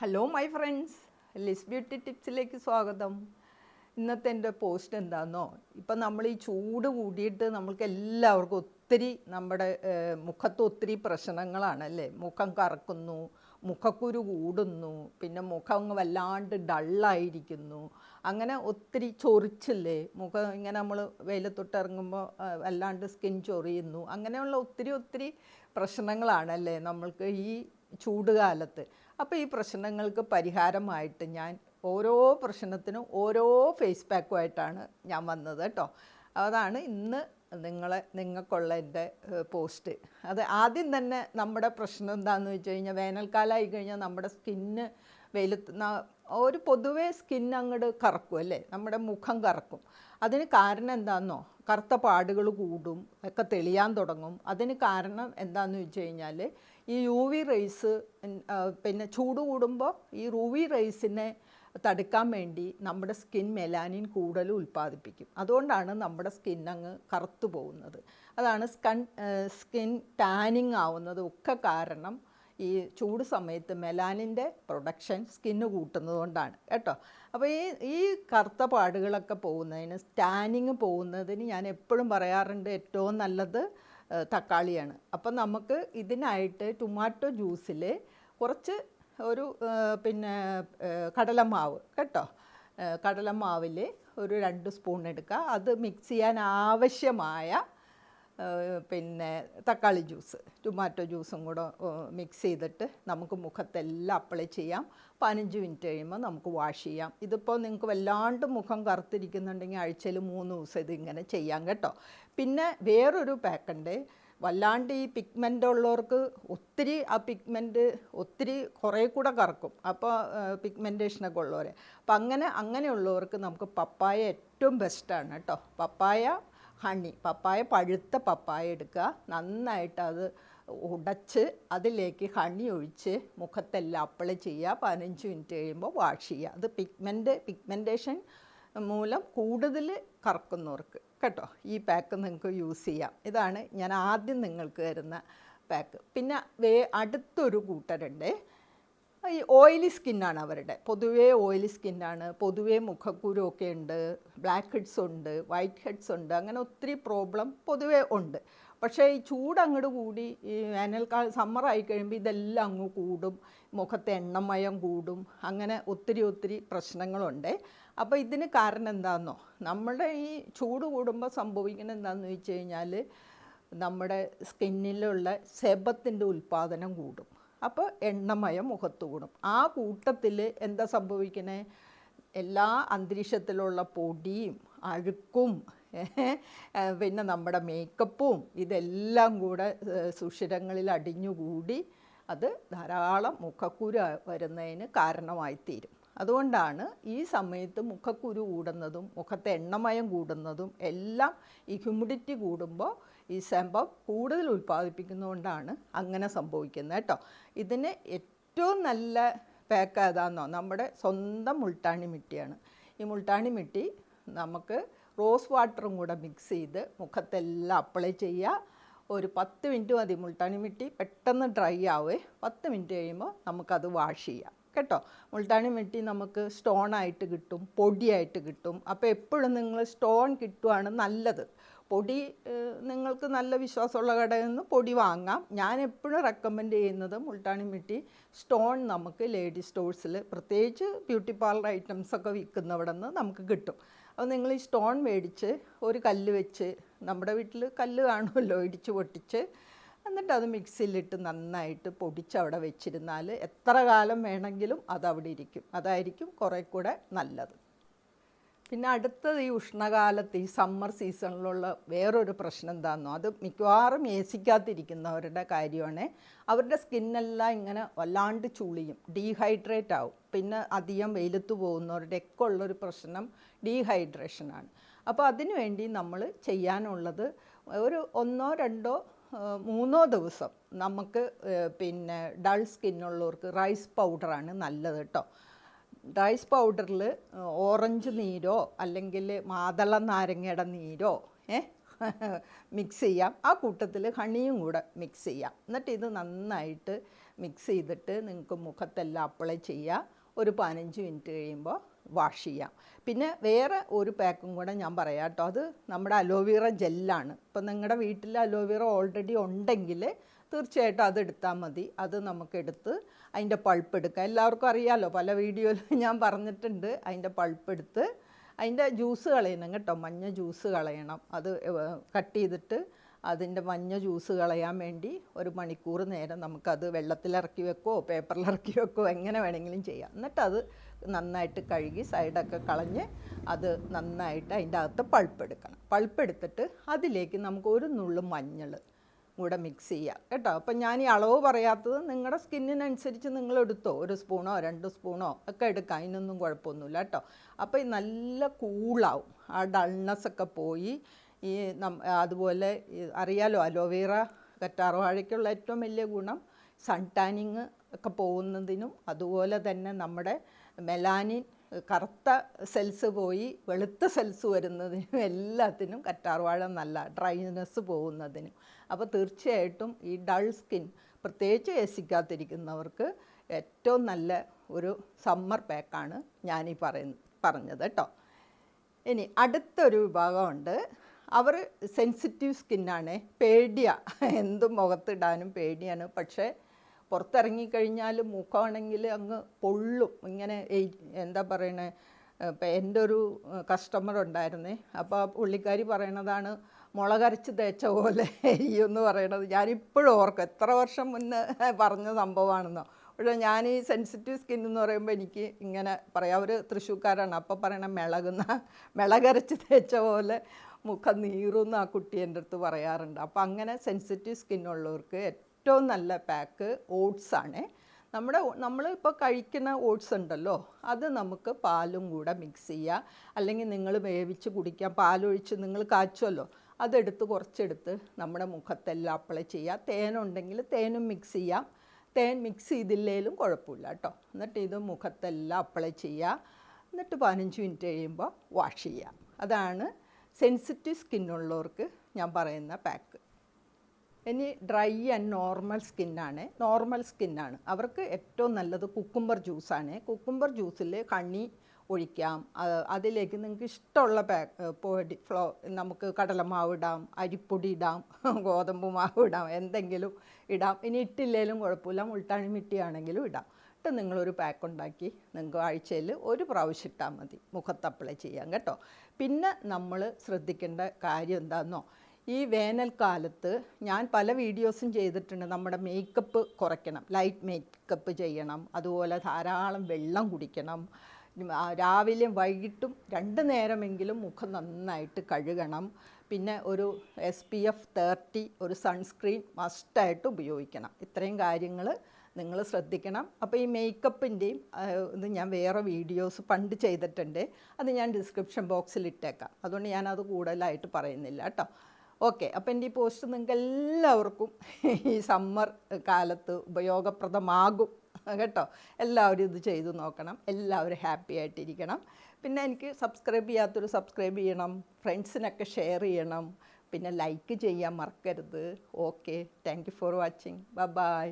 Hello my friends, Liz beauty ടിപ്സിലേക്ക് സ്വാഗതം. ഇന്നത്തെ എൻ്റെ പോസ്റ്റ് എന്താണെന്നോ, ഇപ്പം നമ്മൾ ഈ ചൂട് കൂടിയിട്ട് നമ്മൾക്ക് എല്ലാവർക്കും ഒത്തിരി നമ്മുടെ മുഖത്ത് ഒത്തിരി പ്രശ്നങ്ങളാണല്ലേ. മുഖം കറക്കുന്നു, മുഖക്കുരു കൂടുന്നു, പിന്നെ മുഖം വല്ലാണ്ട് ഡള്ളായിരിക്കുന്നു, അങ്ങനെ ഒത്തിരി ചൊറിച്ചില്ലേ, മുഖം ഇങ്ങനെ നമ്മൾ വെയിലത്തൊട്ട് ഇറങ്ങുമ്പോൾ വല്ലാണ്ട് സ്കിൻ ചൊറിയുന്നു, അങ്ങനെയുള്ള ഒത്തിരി പ്രശ്നങ്ങളാണല്ലേ നമ്മൾക്ക് ഈ ചൂടുകാലത്ത്. അപ്പോൾ ഈ പ്രശ്നങ്ങൾക്ക് പരിഹാരമായിട്ട് ഞാൻ ഓരോ പ്രശ്നത്തിനും ഓരോ ഫേസ് പാക്കുമായിട്ടാണ് ഞാൻ വന്നത് കേട്ടോ. അതാണ് ഇന്ന് നിങ്ങൾക്കുള്ള എൻ്റെ പോസ്റ്റ്. അത് ആദ്യം തന്നെ നമ്മുടെ പ്രശ്നം എന്താണെന്ന് വെച്ച് കഴിഞ്ഞാൽ, വേനൽക്കാലമായി കഴിഞ്ഞാൽ നമ്മുടെ സ്കിന്ന് വെയിലത്ത് ഒരു പൊതുവേ സ്കിൻ അങ്ങോട്ട് കറക്കും അല്ലേ, നമ്മുടെ മുഖം കറക്കും. അതിന് കാരണം എന്താണെന്നോ, കറുത്ത പാടുകൾ കൂടും, ഒക്കെ തെളിയാൻ തുടങ്ങും. അതിന് കാരണം എന്താണെന്ന് വെച്ച് കഴിഞ്ഞാൽ, ഈ യു വി റേസ്, പിന്നെ ചൂട് കൂടുമ്പോൾ ഈ യു വി റേസിനെ തടുക്കാൻ വേണ്ടി നമ്മുടെ സ്കിൻ മെലാനിൻ കൂടുതൽ ഉൽപ്പാദിപ്പിക്കും. അതുകൊണ്ടാണ് നമ്മുടെ സ്കിൻ അങ്ങ് കറുത്തു പോകുന്നത്. അതാണ് സ്കിൻ ടാനിങ് ആവുന്നത് ഒക്കെ കാരണം ഈ ചൂട് സമയത്ത് മെലാനിൻ്റെ പ്രൊഡക്ഷൻ സ്കിന്ന് കൂട്ടുന്നത് കൊണ്ടാണ് കേട്ടോ. അപ്പോൾ ഈ കറുത്ത പാടുകളൊക്കെ പോകുന്നതിന്, ടാനിങ് പോകുന്നതിന് ഞാൻ എപ്പോഴും പറയാറുണ്ട്, ഏറ്റവും നല്ലത് തക്കാളിയാണ്. അപ്പം നമുക്ക് ഇതിനായിട്ട് ടൊമാറ്റോ ജ്യൂസിൽ കുറച്ച് പിന്നെ കടലമാവ് കേട്ടോ, കടലമാവിൽ ഒരു 2 സ്പൂൺ എടുക്കുക. അത് മിക്സ് ചെയ്യാൻ ആവശ്യമായ പിന്നെ തക്കാളി ജ്യൂസ്, ടൊമാറ്റോ ജ്യൂസും കൂടെ മിക്സ് ചെയ്തിട്ട് നമുക്ക് മുഖത്തെല്ലാം അപ്ലൈ ചെയ്യാം. 15 മിനിറ്റ് കഴിയുമ്പോൾ നമുക്ക് വാഷ് ചെയ്യാം. ഇതിപ്പോൾ നിങ്ങൾക്ക് വല്ലാണ്ട് മുഖം കറുത്തിരിക്കുന്നുണ്ടെങ്കിൽ ആഴ്ചയിൽ 3 ദിവസം ഇതിങ്ങനെ ചെയ്യാം കേട്ടോ. പിന്നെ വേറൊരു പാക്കുണ്ട്, വല്ലാണ്ട് ഈ പിഗ്മെൻ്റ് ഉള്ളവർക്ക് ഒത്തിരി ആ പിഗ്മെൻറ്റ് ഒത്തിരി കുറേ കൂടെ കറക്കും, അപ്പോൾ പിഗ്മെൻറ്റേഷനൊക്കെ ഉള്ളവരെ. അപ്പം അങ്ങനെയുള്ളവർക്ക് നമുക്ക് പപ്പായ ഏറ്റവും ബെസ്റ്റാണ് കേട്ടോ. പപ്പായ ഹണി, പഴുത്ത പപ്പായ എടുക്കുക, നന്നായിട്ട് അത് ഉടച്ച് അതിലേക്ക് ഹണി ഒഴിച്ച് മുഖത്തെല്ലാം അപ്ലൈ ചെയ്യുക. 15 മിനിറ്റ് കഴിയുമ്പോൾ വാഷ് ചെയ്യുക. അത് പിഗ്മെൻറ്റേഷൻ മൂലം കൂടുതൽ കറക്കുന്നവർക്ക് കേട്ടോ ഈ പാക്ക് നിങ്ങൾക്ക് യൂസ് ചെയ്യാം. ഇതാണ് ഞാൻ ആദ്യം നിങ്ങൾക്ക് തരുന്ന പാക്ക്. പിന്നെ അടുത്തൊരു കൂട്ടരുണ്ട്, ഈ ഓയിലി സ്കിന്നാണ് അവരുടെ, പൊതുവേ ഓയിലി സ്കിന്നാണ്, പൊതുവേ മുഖക്കുരു ഒക്കെ ഉണ്ട്, ബ്ലാക്ക് ഹെഡ്സ് ഉണ്ട്, വൈറ്റ് ഹെഡ്സ് ഉണ്ട്, അങ്ങനെ ഒത്തിരി പ്രോബ്ലം പൊതുവേ ഉണ്ട്. പക്ഷേ ഈ ചൂട് അങ്ങോട്ട് കൂടി ഈ സമ്മറായി കഴിയുമ്പോൾ ഇതെല്ലാം അങ്ങ് കൂടും, മുഖത്തെ എണ്ണമയം കൂടും, അങ്ങനെ ഒത്തിരി പ്രശ്നങ്ങളുണ്ട്. അപ്പോൾ ഇതിന് കാരണം എന്താണെന്നോ, നമ്മുടെ ഈ ചൂട് കൂടുമ്പോൾ സംഭവിക്കുന്നത് എന്താണെന്ന് വെച്ച് കഴിഞ്ഞാൽ, നമ്മുടെ സ്കിന്നിലുള്ള സെബത്തിൻ്റെ ഉൽപ്പാദനം കൂടും, അപ്പോൾ എണ്ണമയം മുഖത്ത് കൂടും. ആ കൂട്ടത്തിൽ എന്താ സംഭവിക്കണേ, എല്ലാ അന്തരീക്ഷത്തിലുള്ള പൊടിയും അഴുക്കും പിന്നെ നമ്മുടെ മേക്കപ്പും ഇതെല്ലാം കൂടെ സുഷിരങ്ങളിൽ അടിഞ്ഞുകൂടി അത് ധാരാളം മുഖക്കുരു വരുന്നതിന് കാരണമായിത്തീരും. അതുകൊണ്ടാണ് ഈ സമയത്ത് മുഖക്കുരു കൂടുന്നതും മുഖത്തെ എണ്ണമയം കൂടുന്നതും എല്ലാം ഈ ഹ്യൂമിഡിറ്റി കൂടുമ്പോൾ ഈ സെബം കൂടുതൽ ഉൽപ്പാദിപ്പിക്കുന്നതുകൊണ്ടാണ് അങ്ങനെ സംഭവിക്കുന്നത് കേട്ടോ. ഇതിന് ഏറ്റവും നല്ല പാക്ക് ഏതാണെന്നോ, നമ്മുടെ സ്വന്തം മുൾട്ടാണി മിട്ടിയാണ്. ഈ മുൾട്ടാണി മിട്ടി നമുക്ക് റോസ് വാട്ടറും കൂടെ മിക്സ് ചെയ്ത് മുഖത്തെല്ലാം അപ്ലൈ ചെയ്യുക. ഒരു 10 മിനിറ്റ് മതി. മുൾട്ടാണി മിട്ടി പെട്ടെന്ന് ഡ്രൈ ആവേ. 10 മിനിറ്റ് കഴിയുമ്പോൾ നമുക്കത് വാഷ് ചെയ്യാം കേട്ടോ. മുൾട്ടാണി മിട്ടി നമുക്ക് സ്റ്റോണായിട്ട് കിട്ടും, പൊടിയായിട്ട് കിട്ടും. അപ്പോൾ എപ്പോഴും നിങ്ങൾ സ്റ്റോൺ കിട്ടുവാണ് നല്ലത്. പൊടി നിങ്ങൾക്ക് നല്ല വിശ്വാസമുള്ള കടയിൽ നിന്ന് പൊടി വാങ്ങാം. ഞാൻ എപ്പോഴും റെക്കമെൻഡ് ചെയ്യുന്നത് മുൾട്ടാണി മിട്ടി സ്റ്റോൺ നമുക്ക് ലേഡീസ് സ്റ്റോഴ്സിൽ, പ്രത്യേകിച്ച് ബ്യൂട്ടി പാർലർ ഐറ്റംസൊക്കെ വിൽക്കുന്നവിടെ നിന്ന് നമുക്ക് കിട്ടും. അപ്പോൾ നിങ്ങൾ ഈ സ്റ്റോൺ മേടിച്ച് ഒരു കല്ല് വെച്ച്, നമ്മുടെ വീട്ടിൽ കല്ല് കാണുമല്ലോ, ഇടിച്ച് പൊട്ടിച്ച്, എന്നിട്ട് അത് മിക്സിയിലിട്ട് നന്നായിട്ട് പൊടിച്ച് അവിടെ വെച്ചിരുന്നാൽ എത്ര കാലം വേണമെങ്കിലും അതവിടെ ഇരിക്കും. അതായിരിക്കും കുറേ കൂടെ നല്ലത്. പിന്നെ അടുത്തത് ഈ ഉഷ്ണകാലത്ത് ഈ സമ്മർ സീസണിലുള്ള വേറൊരു പ്രശ്നം എന്താണെന്നോ, അത് മിക്കവാറും ഏസിക്കാത്തിരിക്കുന്നവരുടെ കാര്യമാണ്. അവരുടെ സ്കിന്നെല്ലാം ഇങ്ങനെ വല്ലാണ്ട് ചുളിയും, ഡീഹൈഡ്രേറ്റ് ആവും. പിന്നെ അധികം വെയിലത്ത് പോകുന്നവരുടെ ഒക്കെ ഉള്ളൊരു പ്രശ്നം ഡീഹൈഡ്രേഷനാണ്. അപ്പോൾ അതിനു വേണ്ടി നമ്മൾ ചെയ്യാനുള്ളത്, ഒരു 1, 2, 3 ദിവസം നമുക്ക് പിന്നെ ഡൾ സ്കിന്നുള്ളവർക്ക് റൈസ് പൗഡറാണ് നല്ലത് കേട്ടോ. റൈസ് പൗഡറിൽ ഓറഞ്ച് നീരോ അല്ലെങ്കിൽ മാതള നാരങ്ങയുടെ നീരോ മിക്സ് ചെയ്യാം. ആ കൂട്ടത്തിൽ ഹണിയും കൂടെ മിക്സ് ചെയ്യാം. എന്നിട്ട് ഇത് നന്നായിട്ട് മിക്സ് ചെയ്തിട്ട് നിങ്ങൾക്ക് മുഖത്തെല്ലാം അപ്ലൈ ചെയ്യുക. ഒരു 15 മിനിറ്റ് കഴിയുമ്പോൾ വാഷ് ചെയ്യാം. പിന്നെ വേറെ ഒരു പാക്കും കൂടെ ഞാൻ പറയാം കേട്ടോ. അത് നമ്മുടെ അലോവേറ ജെല്ലാണ്. ഇപ്പം നിങ്ങളുടെ വീട്ടിൽ അലോവേറ ഓൾറെഡി ഉണ്ടെങ്കിൽ തീർച്ചയായിട്ടും അതെടുത്താൽ മതി. അത് നമുക്കെടുത്ത് അതിൻ്റെ പൾപ്പ് എടുക്കാം. എല്ലാവർക്കും അറിയാമല്ലോ, പല വീഡിയോയിലും ഞാൻ പറഞ്ഞിട്ടുണ്ട്. അതിൻ്റെ പൾപ്പ് എടുത്ത് അതിൻ്റെ ജ്യൂസ് കളയണം കേട്ടോ, മഞ്ഞ ജ്യൂസ് കളയണം. അത് കട്ട് ചെയ്തിട്ട് അതിൻ്റെ മഞ്ഞ ജ്യൂസ് കളയാൻ വേണ്ടി 1 മണിക്കൂർ നേരം നമുക്കത് വെള്ളത്തിലിറക്കി വെക്കോ പേപ്പറിലിറക്കി വെക്കോ എങ്ങനെ വേണമെങ്കിലും ചെയ്യാം. എന്നിട്ടത് നന്നായിട്ട് കഴുകി സൈഡൊക്കെ കളഞ്ഞ് അത് നന്നായിട്ട് അതിൻ്റെ അകത്ത് പൾപ്പെടുക്കണം. പൾപ്പെടുത്തിട്ട് അതിലേക്ക് നമുക്ക് 1 നുള്ളു മഞ്ഞൾ കൂടെ മിക്സ് ചെയ്യുക കേട്ടോ. അപ്പം ഞാൻ ഈ അളവ് പറയാത്തത് നിങ്ങളുടെ സ്കിന്നിനനുസരിച്ച് നിങ്ങൾ എടുത്തോ, 1 സ്പൂണോ 2 സ്പൂണോ ഒക്കെ എടുക്കാം, അതിനൊന്നും കുഴപ്പമൊന്നുമില്ല കേട്ടോ. അപ്പോൾ ഈ നല്ല കൂളാവും, ആ ഡൾനെസ്സൊക്കെ പോയി. ഈ അതുപോലെ അറിയാലോ, അലോവേറ കറ്റാർവാഴയ്ക്കുള്ള ഏറ്റവും വലിയ ഗുണം സൺ ടാനിങ് ഒക്കെ പോകുന്നതിനും അതുപോലെ തന്നെ നമ്മുടെ മെലാനിൻ കറുത്ത സെൽസ് പോയി വെളുത്ത സെൽസ് വരുന്നതിനും എല്ലാത്തിനും കറ്റാർവാഴ നല്ല, ഡ്രൈനെസ് പോകുന്നതിനും. അപ്പോൾ തീർച്ചയായിട്ടും ഈ ഡൾ സ്കിൻ പ്രത്യേകിച്ച് ഏസിക്കാതിരിക്കുന്നവർക്ക് ഏറ്റവും നല്ല ഒരു സമ്മർ പാക്കാണ് ഞാനീ പറഞ്ഞത് കേട്ടോ. ഇനി അടുത്തൊരു വിഭാഗമുണ്ട്. അവർ സെൻസിറ്റീവ് സ്കിന്നാണ്, പേടിയാണ്, എന്തും മുഖത്തിടാനും പേടിയാണ്. പക്ഷേ പുറത്തിറങ്ങിക്കഴിഞ്ഞാൽ മുഖമാണെങ്കിൽ അങ്ങ് പൊള്ളും. ഇങ്ങനെ എന്താ പറയണേ, ഇപ്പം എൻ്റെ ഒരു കസ്റ്റമർ ഉണ്ടായിരുന്നേ, അപ്പോൾ ആ പുള്ളിക്കാരി പറയണതാണ് മുളകരച്ച് തേച്ച പോലെ എന്ന് പറയണത്. ഞാനിപ്പോഴും ഓർക്കും, എത്ര വർഷം മുന്നേ പറഞ്ഞ സംഭവമാണെന്നോ. പക്ഷേ ഞാൻ ഈ സെൻസിറ്റീവ് സ്കിൻ എന്ന് പറയുമ്പോൾ എനിക്ക് ഇങ്ങനെ പറയാം. അവർ തൃശ്ശൂർക്കാരാണ്. അപ്പോൾ പറയണ മിളകരച്ച് തേച്ച പോലെ മുഖം നീറുന്ന ആ കുട്ടി എൻ്റെ അടുത്ത് പറയാറുണ്ട്. അപ്പോൾ അങ്ങനെ സെൻസിറ്റീവ് സ്കിന്നുള്ളവർക്ക് ഏറ്റവും നല്ല പാക്ക് ഓട്സാണ്. നമ്മളിപ്പോൾ കഴിക്കുന്ന ഓട്സ് ഉണ്ടല്ലോ, അത് നമുക്ക് പാലും കൂടെ മിക്സ് ചെയ്യുക. അല്ലെങ്കിൽ നിങ്ങൾ വേവിച്ച് കുടിക്കാം, പാലൊഴിച്ച് നിങ്ങൾ കാച്ചുമല്ലോ, അതെടുത്ത് കുറച്ചെടുത്ത് നമ്മുടെ മുഖത്തെല്ലാം അപ്ലൈ ചെയ്യുക. തേനുണ്ടെങ്കിൽ തേനും മിക്സ് ചെയ്യാം, തേൻ മിക്സ് ചെയ്തില്ലേലും കുഴപ്പമില്ല കേട്ടോ. എന്നിട്ട് ഇത് മുഖത്തെല്ലാം അപ്ലൈ ചെയ്യുക. എന്നിട്ട് 15 മിനിറ്റ് കഴിയുമ്പോൾ വാഷ് ചെയ്യുക. അതാണ് സെൻസിറ്റീവ് സ്കിന്നുള്ളവർക്ക് ഞാൻ പറയുന്ന പാക്ക്. ഇനി ഡ്രൈ ആൻഡ് നോർമൽ സ്കിന്നാണ് അവർക്ക് ഏറ്റവും നല്ലത് കുക്കുംബർ ജ്യൂസാണ്. കുക്കുംബർ ജ്യൂസിൽ ഹണി ഒഴിക്കാം. അതിലേക്ക് നിങ്ങൾക്ക് ഇഷ്ടമുള്ള പൊടി നമുക്ക് കടലമാവ് ഇടാം, അരിപ്പൊടി ഇടാം, ഗോതമ്പ് മാവ് ഇടാം, എന്തെങ്കിലും ഇടാം. ഇനി ഇട്ടില്ലേലും കുഴപ്പമില്ല, മുൾട്ടാണി മിട്ടിയാണെങ്കിലും ഇടാം. ഇട്ട് നിങ്ങളൊരു പാക്ക് ഉണ്ടാക്കി നിങ്ങൾക്ക് ആഴ്ചയിൽ 1 പ്രാവശ്യം ഇട്ടാൽ മതി, മുഖത്ത് അപ്ലൈ ചെയ്യാം കേട്ടോ. പിന്നെ നമ്മൾ ശ്രദ്ധിക്കേണ്ട കാര്യം എന്താണെന്നോ, ഈ വേനൽക്കാലത്ത് ഞാൻ പല വീഡിയോസും ചെയ്തിട്ടുണ്ട്. നമ്മുടെ മേക്കപ്പ് കുറയ്ക്കണം, ലൈറ്റ് മേക്കപ്പ് ചെയ്യണം, അതുപോലെ ധാരാളം വെള്ളം കുടിക്കണം, രാവിലെയും വൈകിട്ടും 2 നേരമെങ്കിലും മുഖം നന്നായിട്ട് കഴുകണം. പിന്നെ ഒരു SPF 30 ഒരു സൺസ്ക്രീൻ മസ്റ്റായിട്ട് ഉപയോഗിക്കണം. ഇത്രയും കാര്യങ്ങൾ നിങ്ങൾ ശ്രദ്ധിക്കണം. അപ്പോൾ ഈ മേക്കപ്പിൻ്റെയും ഇത് ഞാൻ വേറെ വീഡിയോസ് പണ്ട് ചെയ്തിട്ടുണ്ട്, അത് ഞാൻ ഡിസ്ക്രിപ്ഷൻ ബോക്സിൽ ഇട്ടേക്കാം. അതുകൊണ്ട് ഞാനത് കൂടുതലായിട്ട് പറയുന്നില്ല കേട്ടോ. ഓക്കെ, അപ്പോൾ എൻ്റെ ഈ പോസ്റ്റ് നിങ്ങൾക്ക് എല്ലാവർക്കും ഈ സമ്മർ കാലത്ത് ഉപയോഗപ്രദമാകും കേട്ടോ. എല്ലാവരും ഇത് ചെയ്തു നോക്കണം, എല്ലാവരും ഹാപ്പി ആയിട്ടിരിക്കണം. പിന്നെ എനിക്ക് സബ്സ്ക്രൈബ് ചെയ്യാത്തൊരു സബ്സ്ക്രൈബ് ചെയ്യണം, ഫ്രണ്ട്സിനൊക്കെ ഷെയർ ചെയ്യണം, പിന്നെ ലൈക്ക് ചെയ്യാൻ മറക്കരുത്. Okay, thank you for watching. By.